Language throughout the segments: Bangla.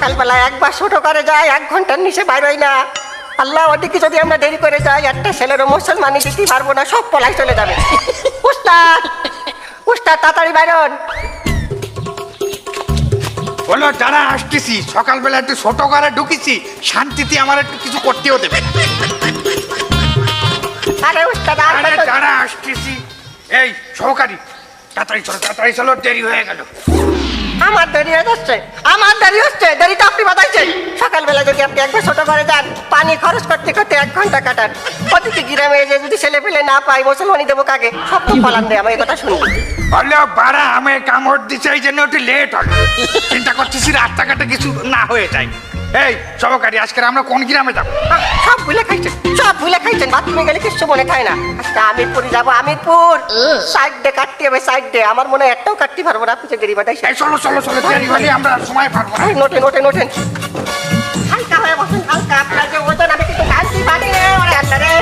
সকালবেলা একবার ছোট করে যাই, 1 ঘন্টার নিচে বাইরই না। আল্লাহ, ওদিকে যদি আমরা দেরি করে যাই, একটা ছেলেরও মুসলমানি দিতে পারবো না, সব পলাই চলে যাবে। উস্তাদ, উস্তাদ তাড়াতাড়ি বাইরন। বলো যারা আসতেছি, সকালবেলা একটু ছোট করে ঢুকেছি, শান্তিতে আমার একটু কিছু করতেও দেবে। আরে উস্তাদ, আরে যারা আসতেছি, এই সহকারী তাড়াতাড়ি চলো, দেরি হয়ে গেল। আমার দেরি হয়ে যাচ্ছে, আমার দেরি হচ্ছে। দেরি তো আপনি বাতাইছেন। সকালবেলা যদি আপনি একবার ছোট করে যান, পানি খরচ করতে করতে 1 ঘন্টা কাটান। ওদিকে গ্রামে যে যদি ছেলে পেলে না পাই, মুসলমানি দেবো কাকে? সব তো পালান দেয়। আমার এই কথা শুনি। বলো বাড়া, আমি কামড় দিচ্ছে, এই জন্য একটু লেট হল। চিন্তা করতেছি রাস্তাঘাটে কিছু না হয়ে যায়। এই সহকারী, আজকে আমরা কোন গ্রামে যাবো? সব ভুলে খাইছেন, সব ভুলে খাইছেন। বাথরুমে গেলে কিছু মনে থাকে না। আজকে আমিরপুরে যাবো, আমিরপুর। সাইড ডে কাটতে হবে, সাইড ডে। আমার মনে হয় একটাও কাটতে পারবো না। আপনি যে দেরি বাতাইছেন। এই চলো চলো চলো, দেরি হলে আমরা সময় পারবো না। নোটেন নোটেন নোটেন। হালকা হয়ে বসুন, হালকা। আপনার যে ওজন, আমি কিন্তু জানতে পারি না। ওরে আল্লাহ রে।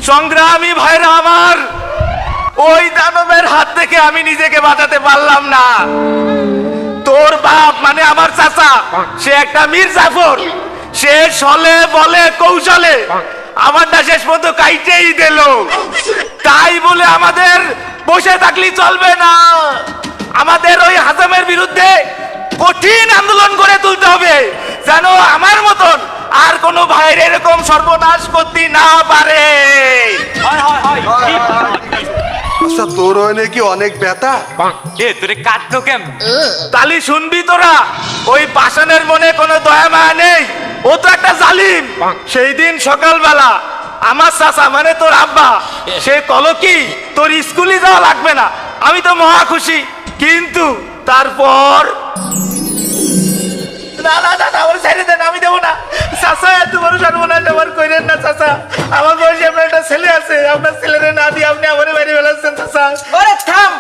সংগ্রামী ভাইরা আমার, ওই দানবের হাত থেকে আমি নিজেকে বাঁচাতে পারলাম না। তোর বাপ মানে আমার চাচা, সে একটা মীর জাফর। সে ছলে বলে কৌশলে আমারটা শেষ পর্যন্ত কাইটেই দিল। তাই বলে আমাদের বসে থাকলে চলবে না। আমাদের ওই হাজামের বিরুদ্ধে কঠিন আন্দোলন করে তুলতে হবে, যেন আমার মতন আর কোনো ভাইয়ের এরকম সর্বনাশ করতে না পারে। আচ্ছা, তোর হয় নাকি অনেক ব্যথা? তোরে কাঁদতো কেন? তালি শুনবি তোরা, ওই পাষাণের মনে কোনো দয়া মায়া নেই। ও তো একটা জালিম। সেই দিন সকালবেলা আমার চাচা মানে তোর আব্বা, সে কলো কি তোর স্কুলে যাওয়া লাগবে না। আমি তো মহা খুশি, কিন্তু তারপর না না না, আমার ছেড়ে দেন, আমি দেবো না। চাচা, তোমার সর্বনাশ আমার কইরেন না চাচা। আমার বয়সে আপনার একটা ছেলে আছে, আপনার ছেলেরে না দিয়ে আপনি আমার বাড়ি বেড়াচ্ছেন চাচা। ওরে থাম!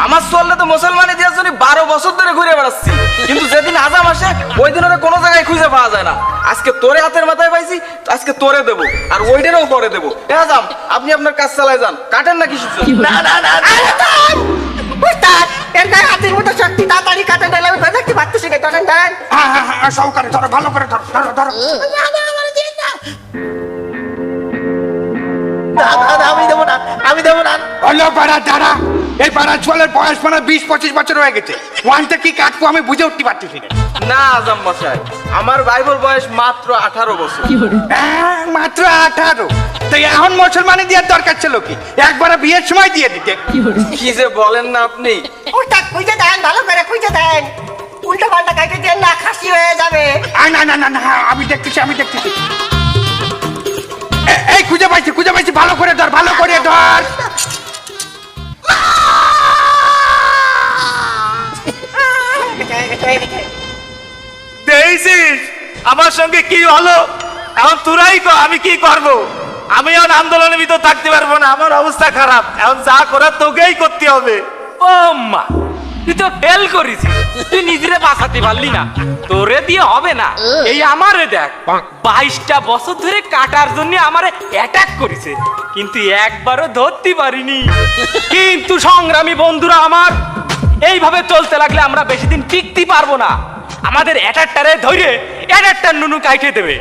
আমার চললে তো মুসলমানি দেওয়ার জন্য 12 বছর ধরে ঘুরে বেড়াচ্ছি, কিন্তু যেদিন আজাম আসে ওই দিন ওরা কোনো জায়গায় খুঁজে পাওয়া যায় না। আজকে তোরে হাতের মাথায় পাইছি, আজকে তোরে দেবো, আর ওইটারও পরে দেবো। আজাম, আপনি আপনার কাজ চালায় যান, কাটেন না কিছু। না না না, উস্তাদ, এর গায়ে হাতের মতো শক্তি। তাড়াতাড়ি কাটেন, নাহলে আমি ভয় দেখতে পারতেছি না। ধরেন ধরেন। সহকারী ধরো, ভালো করে ধরো ধরো ধরো। আমি দেবো না, আমি দেবো না। বলো পাড়া যারা, এই পাড়া ছোয়ালের বয়স মানে 20-25 বছর হয়ে গেছে। ওয়ানটা কি কাটবো আমি বুঝে উঠতে পারতেছি না। না আজাম মশাই, আমার বাইবল বয়স মাত্র 18 বছর। মাত্র 18? তো এখন মুসলমানি দেওয়ার দরকার ছিল কি? একবার বিয়ের সময় দিয়ে দিতে। কি যে বলেন না আপনি! উস্তাদ, খুঁজে দেন, ভালো করে খুঁজে দেন। উল্টো পাল্টা কাটে দেন না, খাসি হয়ে যাবে। না না না না, আমি দেখতেছি। এই খুঁজে পাইছি, ভালো করে ধর, ভালো করে ধর। দেখছিস আমার সঙ্গে কি হলো? এখন তোরাই কর, আমি কি করব? আমি এখন আন্দোলনের ভিতর থাকতে পারবো না, আমার অবস্থা খারাপ। এখন যা করার তোকেই করতে হবে। ও মা, তুই তো ফেল করিস, তুই নিজেরে বাঁচাতে পারলি না, তোরে দিয়ে হবে না। এই আমারে দেখ, 22টা বছর ধরে কাটার জন্য আমারে অ্যাটাক করেছে, কিন্তু একবারও ধরতে পারিনি। কিন্তু সংগ্রামী বন্ধুরা আমার, এইভাবে চলতে লাগলে আমরা বেশি দিন টিকতে পারবো না। আমাদের অ্যাটাকটারে ধরে অ্যাটাকটার নুনু কাইটে দেবে।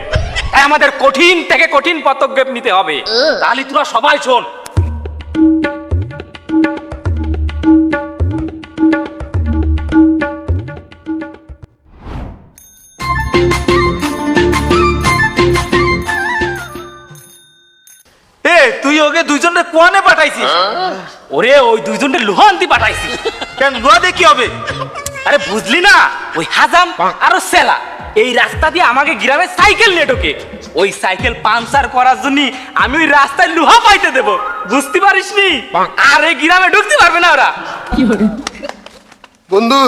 তাই আমাদের কঠিন থেকে কঠিন পদক্ষেপ নিতে হবে। তাহলে তোরা সবাই শোন। তুই ওকে দুইজনের কোয়ানে পাঠাইছিস? ওরে, ওই দুইজনের লোহা আনতে পাঠাইছি। কেন, লোহা দিয়ে কি হবে? আরে বুঝলি না, ওই হাজাম আর সেলা এই রাস্তা দিয়ে আমাকে গ্রামে সাইকেল নিয়ে ঢোকে। ওই সাইকেল পাঞ্চার করার জন্য আমি ওই রাস্তায় লোহা পাইতে দেব, বুঝতে পারিস নি? আর এই গ্রামে ঢুকতে পারবে না ওরা। বন্ধু,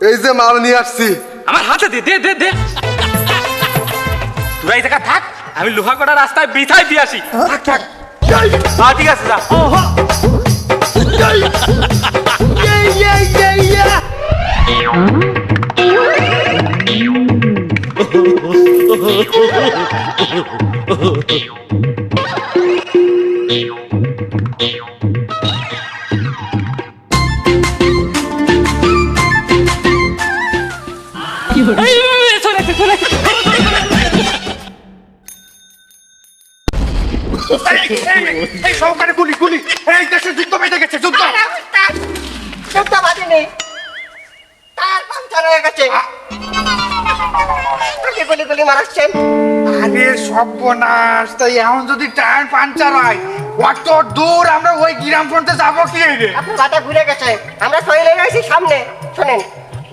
এই যে মাল নিয়ে আসছি। আমার হাতে দে দে দে দে। তোরা এই জায়গা থাক, আমি লোহা কটা রাস্তায় বিছাই দিয়ে আসি। থাক থাক। হ্যাঁ ঠিক আছে যা চলেছে চলেছে এই সহকারে গুলি গুলি, এই দেশে যুদ্ধ বেঁধে গেছে, যুদ্ধ। আরে উস্তাদ, যুদ্ধ বাঁধেনি, টায়ার পাংচার হয়ে গেছে। আপনি গুলি গুলি মারাচ্ছেন। আরে সর্বনাশ, তাই এখন যদি টায়ার পাঞ্চার হয়, কত দূর আমরা ওই গ্রাম পর্যন্ত যাবো কি রে? আপনার মাথা ঘুরে গেছে, আমরা শরীরে রয়েছি সামনে। শোনেন,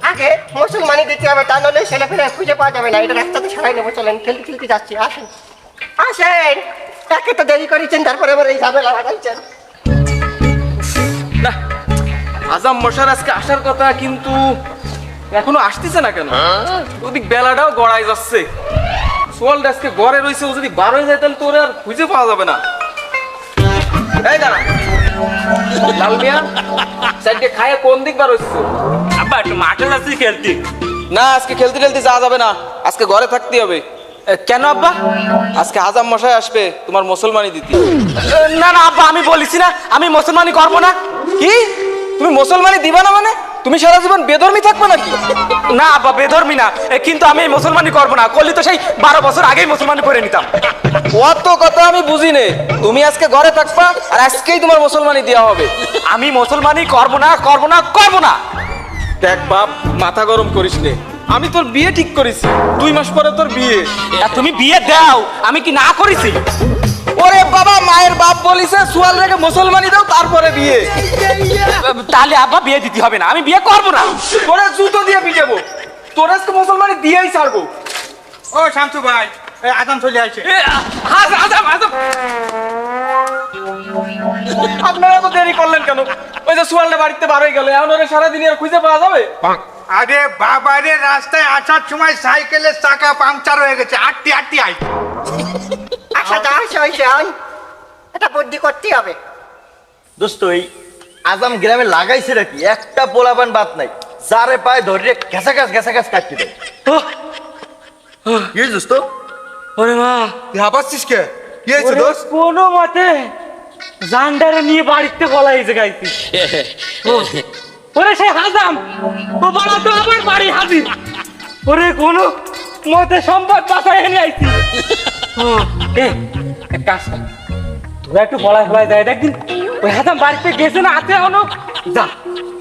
আগে মুসলমানি দিতে হবে, তা নাহলে ছেলে ফেলে খুঁজে পাওয়া যাবে না। এটা রাস্তাতে সরাই নেবো, চলেন, খেলতে খেলতে যাচ্ছি। আসেন আসেন, তাকে তো দেরি করেছেন, তারপরে আবার এই ঝামেলা বাড়াইছেন। না, আজাম মশার আজকে আসার কথা, কিন্তু এখনো আসতেছে না কেন? ওদিক বেলাটাও গড়াই যাচ্ছে। সোয়ালটা আজকে ঘরে রয়েছে, ও যদি বার হয়ে যায় তাহলে তোর আর খুঁজে পাওয়া যাবে না। এই দাঁড়া, লাল মিয়া, সাইডে খায় কোন দিক বার হচ্ছে? আব্বা একটু মাঠে যাচ্ছি খেলতে। না, আজকে খেলতে খেলতে যাওয়া যাবে না, আজকে ঘরে থাকতে হবে। কেন আব্বা? আজকে হাজাম মশাই আসবে তোমার মুসলমানি দিতে। না না আব্বা, আমি বলেছি না আমি মুসলমানি করবো না। কি, তুমি মুসলমানি দিবা না মানে? তুমি সারা জীবন বেধর্মী থাকবে নাকি? না আব্বা, বেধর্মী না, কিন্তু আমি এই মুসলমানি করবো না। করলে তো সেই 12 বছর আগেই মুসলমানি করে নিতাম। অত কথা আমি বুঝি নে, তুমি আজকে ঘরে থাকবা আর আজকেই তোমার মুসলমানি দেওয়া হবে। আমি মুসলমানি করবো না করবো না করবো না। দেখ বাপ, মাথা গরম করিস নে, আমি তোর বিয়ে ঠিক করেছি, 2 মাস পরে তোর বিয়ে। আর তুমি বিয়ে দাও, আমি কি না করেছি? ওরে বাবা, মায়ের বাপ বলিছে সুয়াল রেখে মুসলমানি দাও তারপরে বিয়ে। তাহলে আব্বা বিয়ে দিতে হবে না, আমি বিয়ে করবো না। তোরা জুতো দিয়ে পিটাবো, তোর আজকে মুসলমানি দিয়েই ছাড়বো। ও শামসু ভাই, এই আজান চলে আসছে। আজাম আজাম, আপনারা তো দেরি করলেন কেন? ওই যে সুয়ালটা বাড়িতে বার হয়ে গেল, এখন ওরা সারাদিন আর খুঁজে পাওয়া যাবে? আরে বাবারে, রাস্তায় আসার সময় সাইকেলের চাকা পাংচার হয়ে গেছে, আটটি আটটি আই। আচ্ছা যা হয়েছে হয়েছে, এটা বুদ্ধি করতেই হবে। দোস্ত এই আজাম গ্রামে লাগাইছে নাকি একটা পোলাপান বাদ নাই, যারে পায় ধরে ঘেসা ঘাস কাটতে দেয়। কি দোস্ত? ওরে মা, তুই হাঁপাচ্ছিস কে? কি হয়েছে ওরে দোস্ত? কোনো মতে জান্ডারে নিয়ে বাড়িতে পলাইছে গাইছি। ওরে সেই হাজাম, ও বাড়া তো আমার বাড়ি হাজির। ওরে কোনো মতে সম্পদ বাঁচাই এনে আইছি। এক কাজ কর, তোরা একটু ফলাই যায় একদিন। ওই হাজাম বাড়িতে গেছে না, হাতে আনো যা।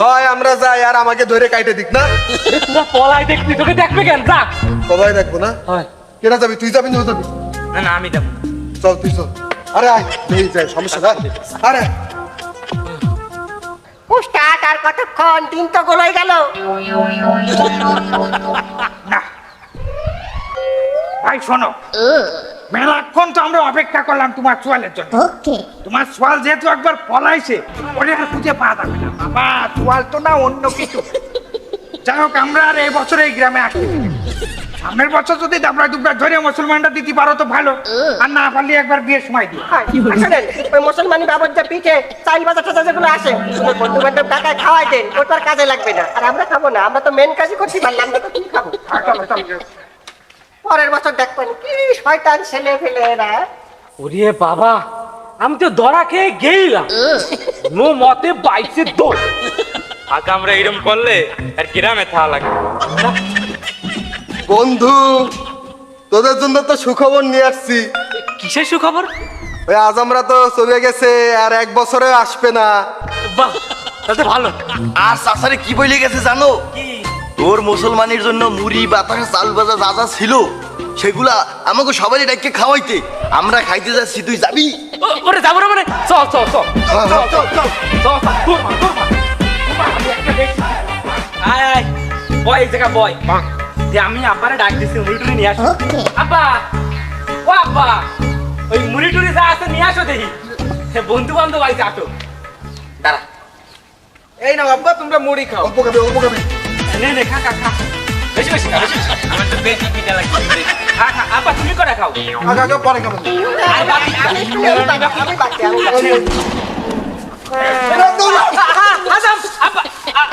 হয় আমরা যাই, আর আমাকে ধরে কাইটে দিক না। তোরা পলাই দেখবি, তোকে দেখবে কেন? যা। সবাই দেখবো না। হয় কেনা যাবি? তুই যাবি না ও যাবি? না না, আমি যাবো। চল তুই চল। আরে আয়, এই যাই, সমস্যা না। আরে উস্তাদ আর কতক্ষণ? 3 তো গোলাই গেল। না ভাই শোনো, মেলাক্ষণ তো আমরা অপেক্ষা করলাম তোমার সোয়ালের জন্য। তোমার সোয়াল যেহেতু একবার পলাইছে, ওরে আর খুঁজে পাওয়া যাবে না। বাবা, সোয়াল তো না, অন্য কিছু। যাই হোক, আমরা আর এই বছর এই গ্রামে আসতে পারি। সামনের বছর যদি দাবড়া দুবড়া ধরে মুসলমানটা দিতে পারো তো ভালো, আর না পারলে একবার বিয়ের সময় দিও। শোনেন, ওই মুসলমানি বাবদ যে পিঠে চাল বাজার টাজার যেগুলো আসে, বন্ধু বান্ধব টাকায় খাওয়াই দেন, ওটা আর কাজে লাগবে না। আর আমরা খাবো না, আমরা তো মেন কাজই করতে পারলাম না, তো কি খাবো? চলো, চলো। পরের বছর দেখবেন কি শয়তান ছেলে ফেলে এরা। ওরে বাবা, আমি তো ধরা খেয়ে গেইলাম। নো মতে বাইসে দোষ। আগে আমরা এরকম করলে আর গ্রামে থাকা লাগে। বন্ধু, তোদের জন্য তো সুখবর নিয়ে আসছি। কিসের সুখবর? ওই আজামরা তো চলে গেছে, আর 1 বছরে আসবে না। বাহ, তাহলে ভালো। আর চাচারে কি বলে গেছে জানো? তোর মুসলমানের জন্য মুড়ি বাতাসা চাল ভাজা যা যা ছিল সেগুলা আমাকে সবাই ডাইকে খাওয়াইতে, আমরা খাইতে যাচ্ছি, তুই যাবি? ওরে যাবো রে, মানে চল চল চল চল চল চল চল চল। আয় আয়, বয় এই জায়গা বয়। যে আমি আব্বারে ডাক দিছি মুড়ি টুড়ি নিয়ে আসো। আব্বা, ও আব্বা, ওই মুড়ি টুড়ি যা আছে নিয়ে আসো দেখি। বন্ধু বান্ধব আইছে, আসো। দাঁড়া, এই না বাবা, তোমরা মুড়ি খাও। অল্প খাবি, অল্প খাবি। নে নে, খা খা খা। বেশি বেশি খা, বেশি বেশি খা। আমার তো বেশি পিঠা লাগছে। খা খা আব্বা তুমি করে খাও আগে আগে পরে খাবো আর বাকি আমি বাকি, আমি বাকি। আজাম আব্বা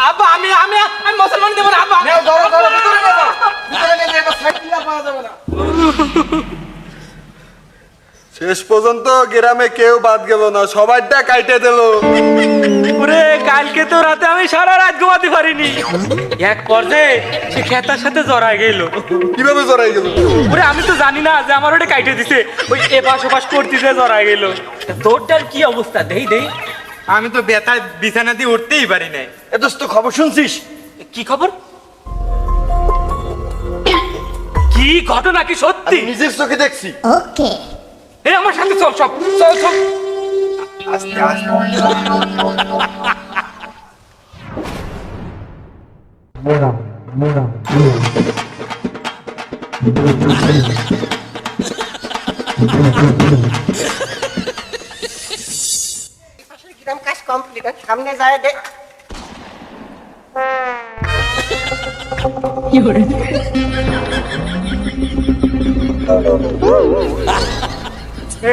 আব্বা আমি আমি আমি মুসলমান দেব না আব্বা ধরো ধরো ভিতরে নিয়ে যাও ভিতরে নিয়ে যাও এবার সাইড দিয়ে পাওয়া যাবে না শেষ পর্যন্ত গ্রামে কেউ বাদ গেল না, সবাইটা কাইটে দিল। ওরে কালকে তো রাতে আমি সারা রাত ঘুমাতে পারিনি এক পর্যায়ে সে খেতার সাথে জড়ায় গেল কিভাবে জড়াই গেল? ওরে আমি তো জানি না যে আমার ওটা কাইটে দিছে ওই এপাশ ওপাশ করতেছে জড়ায় গেল তোরটার কি অবস্থা দেই দেই আমি তো ব্যথায় বিছানা দিয়ে উঠতেই পারি নাই। এ দোস্ত খবর শুনছিস? কি খবর কি ঘটনা কি আমি সত্যি নিজের চোখে দেখছি। এই আমার সাথে চল সব চল চল আস্তে আস্তে পাশের গ্রাম কাজ কমপ্লিট, সামনে যায় দেখ।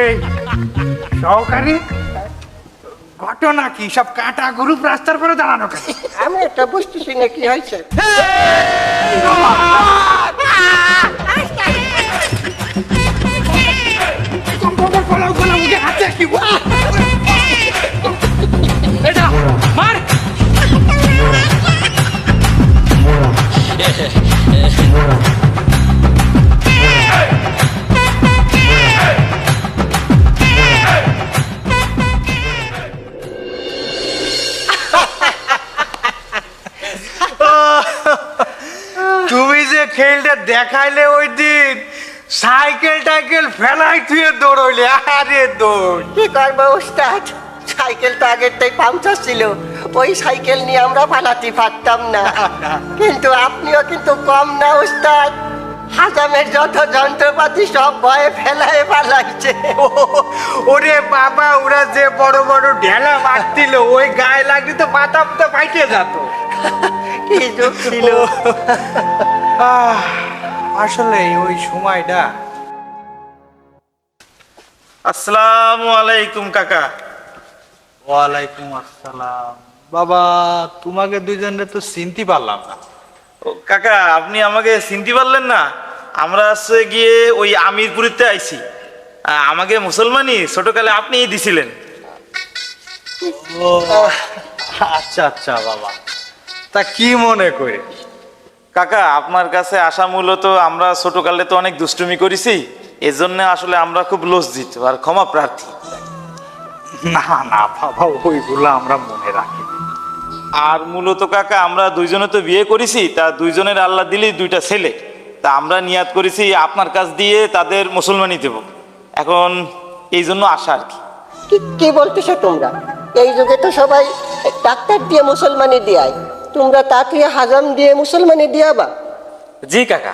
এই সহকারী, ঘটনা কি? সব কাটা গরু রাস্তার করে দাঁড়ানো কেন? আমি এটা বুঝতেছি না কি হয়েছে। এটা মার তুমি যে খেলটা দেখাইলে ওই দিন, সাইকেল টাইকেল ফেলাই তুই দৌড়ইলে, আরে দৌড়। কি করবো উস্তাদ, সাইকেল তো আগেরটাই পাংচার ছিল, ওই সাইকেল নিয়ে আমরা পালাতে পারতাম না। কিন্তু আপনিও কিন্তু কম না উস্তাদ, হাজামের যত যন্ত্রপাতি সব ভয়ে ফেলায় পালাইছে। ওরে বাবা, ওরা যে বড় বড় ঢেলা মারছিল, ওই গায়ে লাগলে তো মাথা তো ফাইটে যেত। কি যুগ ছিল। আসলে ওই সময়টা। আসসালামু আলাইকুম কাকা। ওয়ালাইকুম আসসালাম। বাবা, তোমাকে দুইজনে তো চিনতে পারলাম না। ও কাকা, আপনি আমাকে চিনতে পারলেন না? আমরা আসছে গিয়ে ওই আমিরপুরিতে আইছি। আমাকে মুসলমানি ছোটকালে আপনিই দিছিলেন। ও আচ্ছা আচ্ছা বাবা, তা কি মনে করে? কাকা, আপনার কাছে আসা মূলত আমরা ছোটকালে তো অনেক দুষ্টুমি করেছি, এজন্য আসলে আমরা খুব লজ্জিত আর ক্ষমা প্রার্থী। না না বাবা, ওইগুলো আমরা মনে রাখি। আর মূলত কাকা, আমরা দুইজনে তো বিয়ে করেছি, তা দুইজনের আল্লাহ দিলেই দুইটা ছেলে, তা আমরা নিয়াত করেছি আপনার কাছ দিয়ে তাদের মুসলমানি দেব। এখন এই জন্য আসা আর কি। কি বলতেছো তোমরা? এই যুগে তো সবাই ডাক্তার দিয়ে মুসলমানি দিয়ায়, তোমরা তাড়াতাড়ি হাজাম দিয়ে মুসলমানি দিয়াবা? জি কাকা,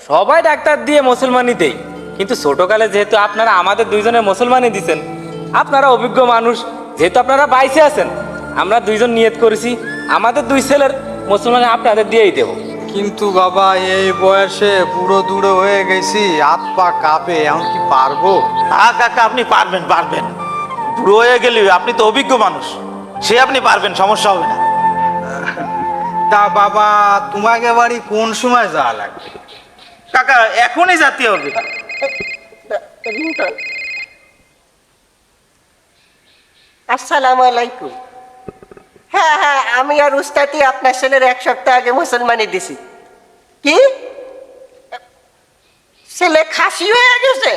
সবাই ডাক্তার দিয়ে মুসলমানি দেই, কিন্তু ছোটকালে যেহেতু আপনারা আমাদের দুইজনের মুসলমানি দিছেন, আপনারা অভিজ্ঞ মানুষ, যেহেতু আপনারা বাইসে আছেন, আমরা দুইজন নিয়ত করেছি আমাদের দুই ছেলের মুসলমানি আপনাদের দিয়েই দেব। কিন্তু বাবা, এই বয়সে বুড়ো দুড়ো হয়ে গেছি, হাত পা কাঁপে, এখন কি পারবো? কাকা, আপনি পারবেন পারবেন, বুড়ো হয়ে গেলে আপনি তো অভিজ্ঞ মানুষ, সে আপনি পারবেন, সমস্যা হবে না। তা বাবা, তোমাকে বাড়ি কোন সময় যাওয়া লাগবে? কাকা, এখনই যেতে হবে। আসসালামু আলাইকুম। হ্যাঁ হ্যাঁ, আমি আর উস্তাদি আপনার ছেলের 1 সপ্তাহ আগে মুসলমানি দিছি। কি ছেলে খাসি হয়ে গেছে?